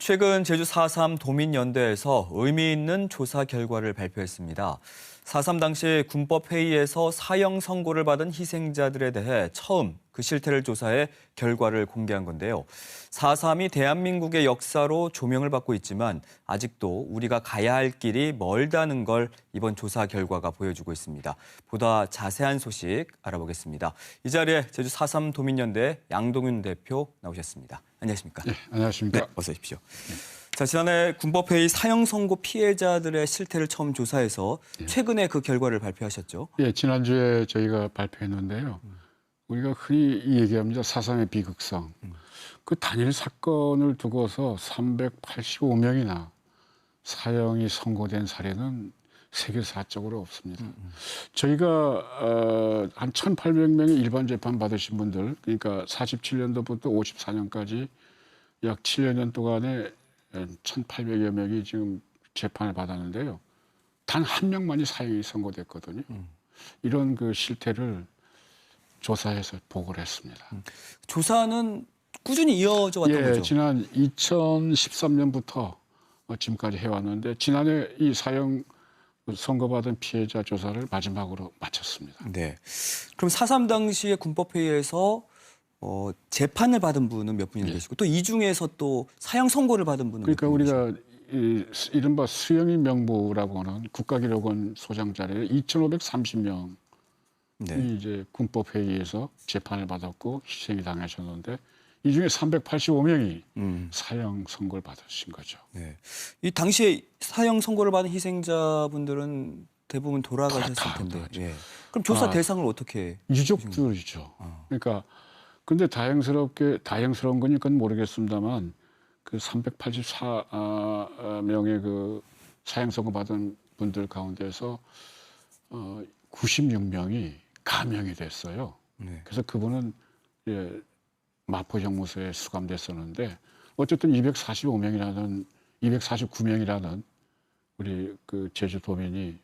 최근 제주 4.3 도민연대에서 의미 있는 조사 결과를 발표했습니다. 4.3 당시 군법회의에서 사형 선고를 받은 희생자들에 대해 처음 그 실태를 조사해 결과를 공개한 건데요. 4.3이 대한민국의 역사로 조명을 받고 있지만 아직도 우리가 가야 할 길이 멀다는 걸 이번 조사 결과가 보여주고 있습니다. 보다 자세한 소식 알아보겠습니다. 이 자리에 제주 4.3 도민연대 양동윤 대표 나오셨습니다. 안녕하십니까? 네, 안녕하십니까? 네, 어서 오십시오. 자, 지난해 군법회의 사형 선고 피해자들의 실태를 처음 조사해서 최근에 그 결과를 발표하셨죠? 예, 지난주에 저희가 발표했는데요. 우리가 흔히 얘기합니다. 4.3의 비극성. 그 단일 사건을 두고서 385명이나 사형이 선고된 사례는 세계사적으로 없습니다. 저희가 한 1,800명의 일반 재판 받으신 분들, 그러니까 47년도부터 54년까지 약 7여 년 동안에 1,800여 명이 지금 재판을 받았는데요. 단 한 명만이 사형이 선고됐거든요. 이런 그 실태를 조사해서 보고를 했습니다. 조사는 꾸준히 이어져 왔던 예, 거죠? 지난 2013년부터 지금까지 해왔는데 지난해 이 사형 선고받은 피해자 조사를 마지막으로 마쳤습니다. 네. 그럼 4.3 당시에 군법회의에서 재판을 받은 분은 몇 분이나 계시고 또 이 중에서 또 사형 선고를 받은 분은 그러니까 몇 분이 우리가 이른바 수영의 명부라고 하는 국가기록원 소장 자리에 2,530명이 네. 이제 군법회의에서 재판을 받았고 희생이 당하셨는데 이 중에 385명이 사형 선고를 받으신 거죠. 네. 이 당시에 사형 선고를 받은 희생자분들은 대부분 돌아가셨을 텐데. 예. 그럼 조사 대상을 어떻게? 유족들이죠. 그러니까 근데 다행스러운 거니까 모르겠습니다만 그 384명의 그 사형 선고 받은 분들 가운데서 96명이 감형이 됐어요. 네. 그래서 그분은 마포형무소에 수감됐었는데 어쨌든 249명이라는 우리 그 제주도민이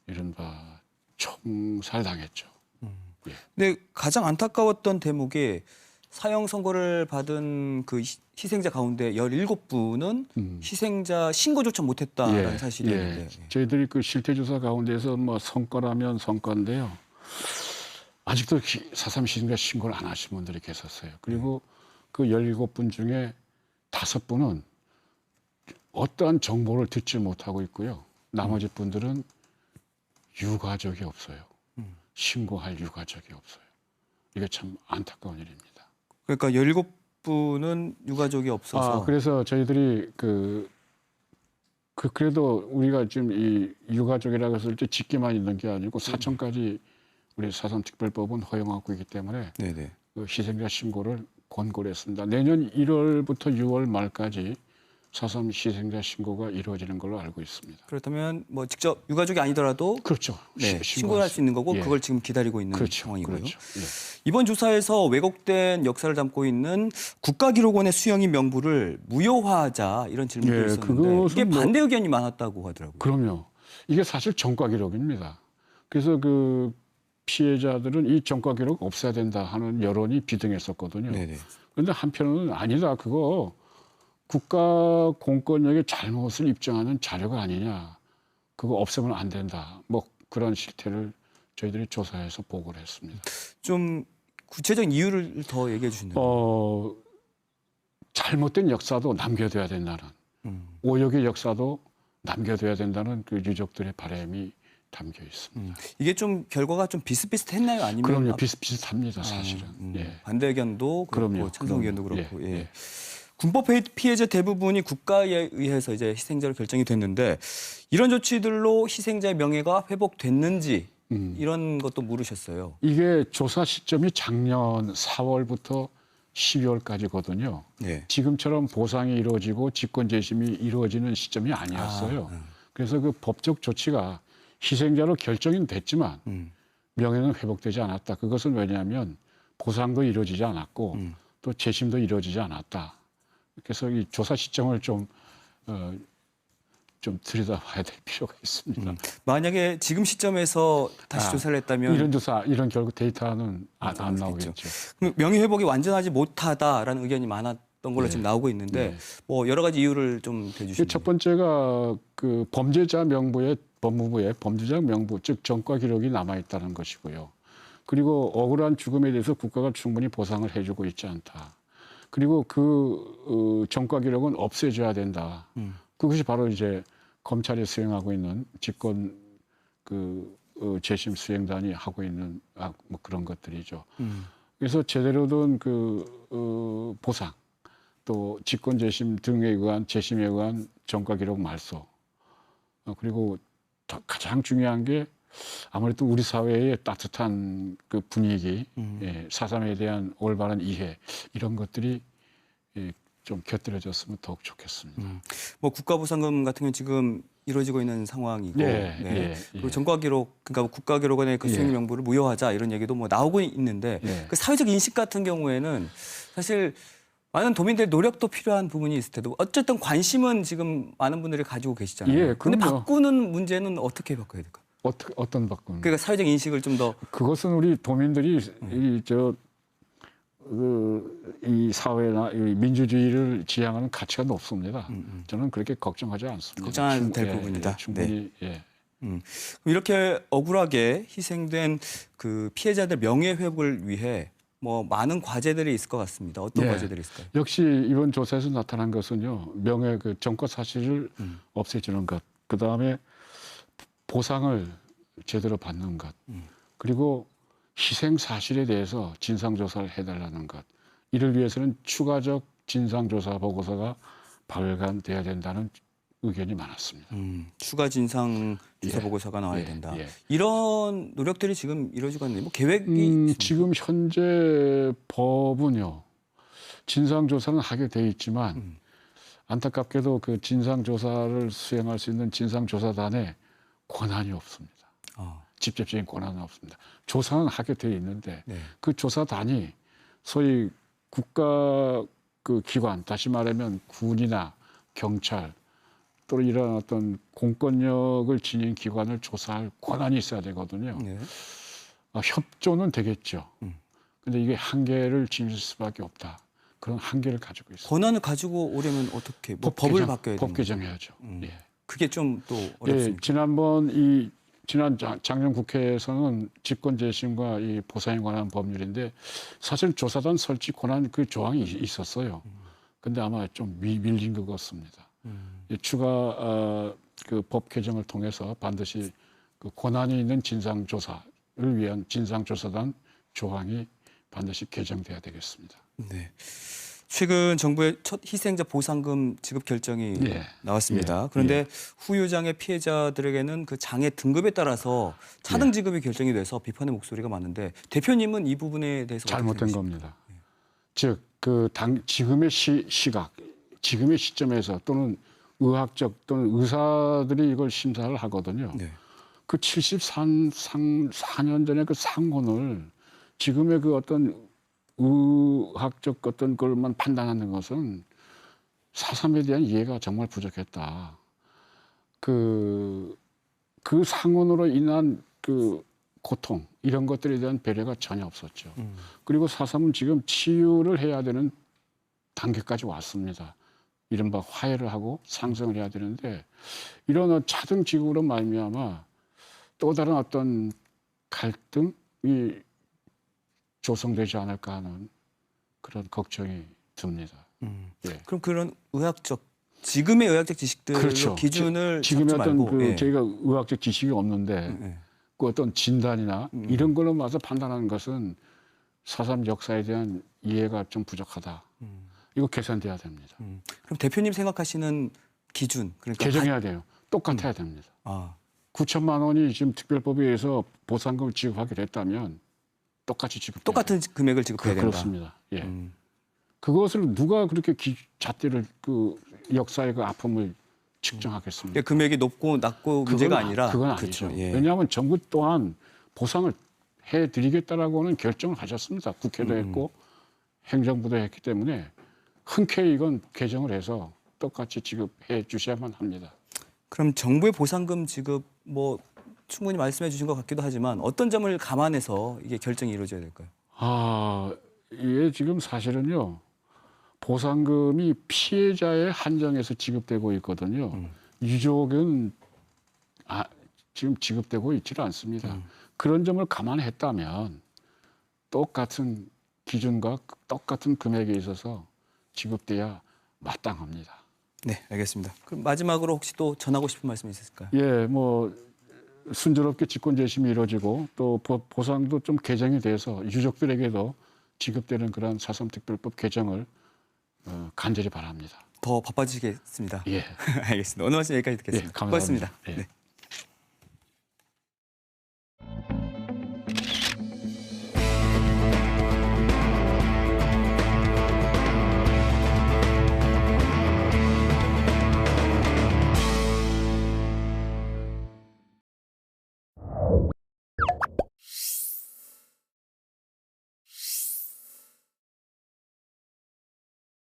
이른바 총살당했죠. 예. 근데 가장 안타까웠던 대목이 사형 선고를 받은 그 희생자 가운데 17분은 희생자 신고조차 못했다는 사실이었는데. 예. 저희들이 그 실태조사 가운데서 뭐 성과라면 성과인데요. 아직도 4.3 희생자 신고를 안 하신 분들이 계셨어요. 그리고 그 17분 중에 5분은 어떠한 정보를 듣지 못하고 있고요. 나머지 분들은 유가족이 없어요. 신고할 유가족이 없어요. 이게 참 안타까운 일입니다. 그러니까 17분은 유가족이 없어서. 그래서 저희들이 그래도 우리가 지금 이 유가족이라고 했을 때 직계만 있는 게 아니고 사천까지 우리 4.3 특별법은 허용하고 있기 때문에 네네. 그 희생자 신고를 권고를 했습니다. 내년 1월부터 6월 말까지 4.3 희생자 신고가 이루어지는 걸로 알고 있습니다. 그렇다면 뭐 직접 유가족이 아니더라도 그렇죠. 네, 신고할 수 있는 거고 예. 그걸 지금 기다리고 있는 그렇죠. 상황이고요. 그렇죠. 예. 이번 조사에서 왜곡된 역사를 담고 있는 국가기록원의 수영인 명부를 무효화하자 이런 질문도 예, 있었는데 이게 그것은 반대 의견이 많았다고 하더라고요. 그럼요. 이게 사실 전과 기록입니다. 그래서 그 피해자들은 이 전과 기록 없애야 된다 하는 여론이 비등했었거든요. 네네. 그런데 한편으로는 아니다. 그거 국가 공권력의 잘못을 입증하는 자료가 아니냐. 그거 없애면 안 된다. 뭐 그런 실태를 저희들이 조사해서 보고를 했습니다. 좀 구체적인 이유를 더 얘기해 주신다면. 잘못된 역사도 남겨둬야 된다는 오역의 역사도 남겨둬야 된다는 그 유족들의 바람이 담겨 있습니다. 이게 좀 결과가 좀 비슷비슷했나요? 아니면 그럼요. 비슷비슷합니다. 사실은. 예. 반대 의견도 그렇고 그럼요. 찬성 의견도 그렇고. 예. 예. 군법 피해자 대부분이 국가에 의해서 이제 희생자로 결정이 됐는데 이런 조치들로 희생자의 명예가 회복됐는지 이런 것도 물으셨어요. 이게 조사 시점이 작년 4월부터 12월까지거든요. 네. 지금처럼 보상이 이루어지고 직권 재심이 이루어지는 시점이 아니었어요. 그래서 그 법적 조치가 희생자로 결정은 됐지만 명예는 회복되지 않았다. 그것은 왜냐하면 보상도 이루어지지 않았고 또 재심도 이루어지지 않았다. 그래서 이 조사 시점을 좀 들여다봐야 될 필요가 있습니다. 만약에 지금 시점에서 다시 조사를 했다면 이런 결국 데이터는 안 나오겠죠. 그럼 명예 회복이 완전하지 못하다라는 의견이 많았던 걸로 네. 지금 나오고 있는데 네. 뭐 여러 가지 이유를 좀 대주시면. 첫 번째가 그 범죄자 명부에 법무부에 범죄자 명부 즉 전과 기록이 남아 있다는 것이고요. 그리고 억울한 죽음에 대해서 국가가 충분히 보상을 해주고 있지 않다. 그리고 그 전과 기록은 없애줘야 된다. 그것이 바로 이제 검찰이 수행하고 있는 직권 재심 수행단이 하고 있는 뭐 그런 것들이죠. 그래서 제대로 된 보상 또 직권 재심 등에 의한 재심에 의한 전과 기록 말소 그리고 가장 중요한 게 아무래도 우리 사회의 따뜻한 그 분위기, 예, 4.3에 대한 올바른 이해 이런 것들이 좀 곁들여졌으면 더욱 좋겠습니다. 뭐 국가보상금 같은 경우는 지금 이루어지고 있는 상황이고, 예, 네. 예, 그리고 예. 전과기록, 그러니까 국가기록원의 그 수행 예. 명부를 무효하자 이런 얘기도 뭐 나오고 있는데 예. 그 사회적 인식 같은 경우에는 사실 많은 도민들의 노력도 필요한 부분이 있을 테도 어쨌든 관심은 지금 많은 분들이 가지고 계시잖아요. 예, 근데 그럼요. 바꾸는 문제는 어떻게 바꿔야 될까요? 어떤 바꿈? 그러니까 사회적 인식을 좀 더 그것은 우리 도민들이 이 사회나 이 민주주의를 지향하는 가치가 높습니다. 저는 그렇게 걱정하지 않습니다. 걱정 안 될 부분이다. 충분히 예. 이렇게 억울하게 희생된 그 피해자들 명예 회복을 위해 뭐 많은 과제들이 있을 것 같습니다. 어떤 예. 과제들이 있을까요? 역시 이번 조사에서 나타난 것은요. 명예 그 전과 사실을 없애주는 것. 그다음에 보상을 제대로 받는 것. 그리고 희생 사실에 대해서 진상조사를 해달라는 것. 이를 위해서는 추가적 진상조사 보고서가 발간돼야 된다는 의견이 많았습니다. 추가 진상 조사 예. 보고서가 나와야 예. 된다. 예. 이런 노력들이 지금 이루어지고 있는데 뭐 계획이 있습니까? 지금 현재 법은요. 진상조사는 하게 돼 있지만 안타깝게도 그 진상조사를 수행할 수 있는 진상조사단에 권한이 없습니다. 직접적인 권한은 없습니다. 조사는 하게 돼 있는데 네. 그 조사단이 소위 국가 그 기관, 다시 말하면 군이나 경찰 또 이런 어떤 공권력을 지닌 기관을 조사할 권한이 있어야 되거든요. 네. 협조는 되겠죠. 근데 이게 한계를 지닐 수밖에 없다. 그런 한계를 가지고 있습니다. 권한을 가지고 오려면 어떻게 뭐 법을 바뀌어야 법 되는 개정해야죠. 예. 그게 좀 또 예, 어렵습니다. 지난 작년 국회에서는 직권 재심과 이 보상에 관한 법률인데 사실 조사단 설치 권한 그 조항이 있었어요. 근데 아마 좀 밀린 것 같습니다. 추가 그 법 개정을 통해서 반드시 그 권한이 있는 진상조사를 위한 진상조사단 조항이 반드시 개정돼야 되겠습니다. 네. 최근 정부의 첫 희생자 보상금 지급 결정이 예. 나왔습니다. 예. 그런데 후유장애 피해자들에게는 그 장애 등급에 따라서 차등 지급이 결정이 돼서 비판의 목소리가 많은데 대표님은 이 부분에 대해서 어떻게 잘못된 생각하십니까? 겁니다. 즉, 지금의 시각, 지금의 시점에서 또는 의학적 또는 의사들이 이걸 심사를 하거든요. 네. 그 74년 전에 그 상권을 지금의 그 어떤 의학적 어떤 걸만 판단하는 것은 4.3에 대한 이해가 정말 부족했다. 그 상흔으로 인한 그 고통 이런 것들에 대한 배려가 전혀 없었죠. 그리고 4.3은 지금 치유를 해야 되는 단계까지 왔습니다. 이른바 화해를 하고 상생을 해야 되는데 이런 차등 지급으로 말미암아 또 다른 어떤 갈등이 조성되지 않을까 하는 그런 걱정이 듭니다. 예. 그럼 그런 지금의 의학적 지식들로 그렇죠. 기준을 지금의 잡지 어떤 말고 예. 저희가 의학적 지식이 없는데 예. 그 어떤 진단이나 이런 걸로 와서 판단하는 것은 4.3 역사에 대한 이해가 좀 부족하다. 이거 개선돼야 됩니다. 그럼 대표님 생각하시는 기준 그러니까 개정해야 돼요. 똑같아야 됩니다. 9천만 원이 지금 특별법에 의해서 보상금을 지급하게 됐다면 똑같이 지급해야 똑같은 금액을 지급해야 된다. 그렇습니다. 예. 그것을 누가 그렇게 잣대를 그 역사의 그 아픔을 측정하겠습니까? 그러니까 금액이 높고 낮고 문제가 아니라 그건 아니죠. 그렇죠. 예. 왜냐하면 정부 또한 보상을 해드리겠다라고는 결정을 하셨습니다. 국회도 했고 행정부도 했기 때문에 흔쾌히 이건 개정을 해서 똑같이 지급해 주셔야만 합니다. 그럼 정부의 보상금 지급 뭐 충분히 말씀해 주신 것 같기도 하지만 어떤 점을 감안해서 이게 결정이 이루어져야 될까요? 이게 지금 사실은요. 보상금이 피해자의 한정에서 지급되고 있거든요. 유족은 지금 지급되고 있지를 않습니다. 그런 점을 감안했다면 똑같은 기준과 똑같은 금액에 있어서 지급돼야 마땅합니다. 네, 알겠습니다. 그럼 마지막으로 혹시 또 전하고 싶은 말씀 있으실까요? 예, 뭐 순조롭게 직권 재심이 이루어지고 또 보상도 좀 개정이 돼서 유족들에게도 지급되는 그런 4.3 특별법 개정을 간절히 바랍니다. 더 바빠지겠습니다. 예, 알겠습니다. 오늘 말씀 여기까지 듣겠습니다. 예, 감사합니다. 고맙습니다. 예. 네.